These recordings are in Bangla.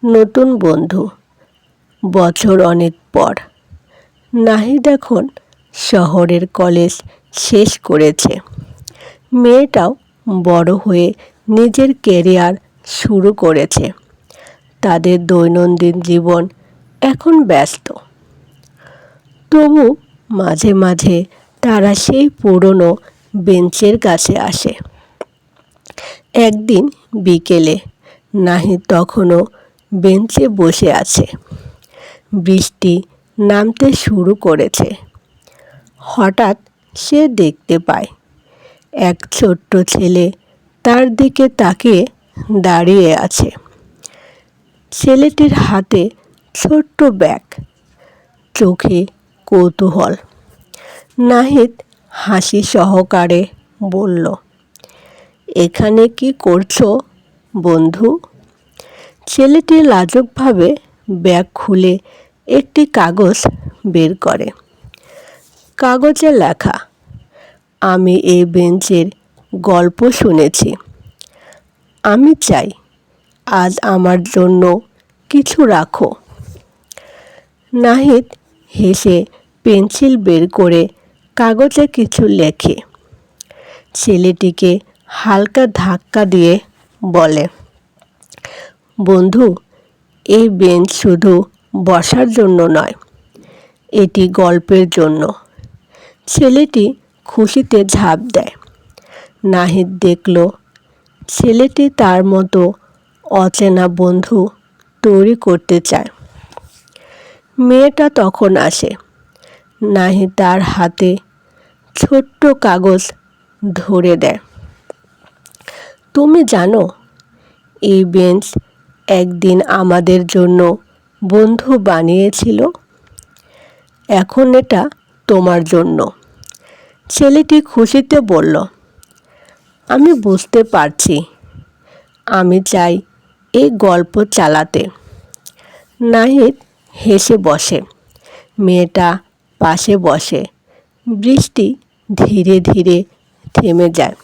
নতুন বন্ধু। বছর অনেক পর নাহিদ এখন শহরের কলেজ শেষ করেছে। মেয়েটাও বড় হয়ে নিজের ক্যারিয়ার শুরু করেছে। তাদের দৈনন্দিন জীবন এখন ব্যস্ত। তবু মাঝে মাঝে তারা সেই পুরনো বেঞ্চের কাছে আসে। একদিন বিকেলে নাহিদ তখনও বেঞ্চে বসে আছে। বৃষ্টি নামতে শুরু করেছে। হঠাৎ সে দেখতে পায় এক ছোট্ট ছেলে তার দিকে তাকিয়ে দাঁড়িয়ে আছে। ছেলেটির হাতে ছোট্ট ব্যাগ, চোখে কৌতূহল। নাহিদ হাসি সহকারে বলল, এখানে কি করছো বন্ধু? ছেলেটি লাজুকভাবে ব্যাগ খুলে একটি কাগজ বের করে। কাগজে লেখা, আমি এই বেঞ্চের গল্প শুনেছি। আমি চাই আজ আমার জন্য কিছু রাখো। নাহিদ হেসে পেন্সিল বের করে কাগজে কিছু লেখে। ছেলেটিকে হালকা ধাক্কা দিয়ে বলে, বন্ধু, এই বেঞ্চ শুধু বসার জন্য নয়, এটি গল্পের জন্য। ছেলেটি খুশিতে ঝাঁপ দেয়। নাহিদ দেখল ছেলেটি তার মতো অচেনা বন্ধু তৈরি করতে চায়। মেয়েটা তখন আসে। নাহিদ তার হাতে ছোট্ট কাগজ ধরে দেয়। তুমি জানো, এই বেঞ্চ একদিন আমাদের জন্য বন্ধু বানিয়েছিল। এখন এটা তোমার জন্য। ছেলেটি খুশিতে বলল, আমি বুঝতে পারছি। আমি চাই এই গল্প চালাতে। নাহিদ হেসে বসে। মেয়েটা পাশে বসে। বৃষ্টি ধীরে ধীরে থেমে যায়।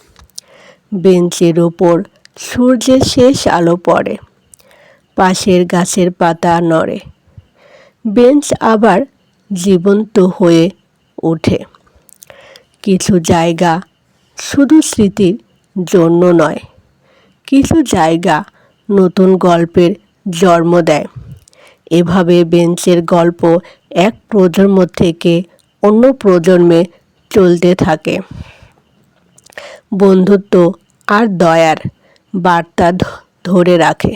বেঞ্চের ওপর সূর্যের শেষ আলো পড়ে। পাশের গাছের পাতা নড়ে। বেঞ্চ আবার জীবন্ত হয়ে ওঠে। কিছু জায়গা শুধু স্মৃতির জন্য নয়, কিছু জায়গা নতুন গল্পের জন্ম দেয়। এভাবে বেঞ্চের গল্প এক প্রজন্ম থেকে অন্য প্রজন্মে চলতে থাকে। বন্ধুত্ব আর দয়ার বার্তা ধরে রাখে।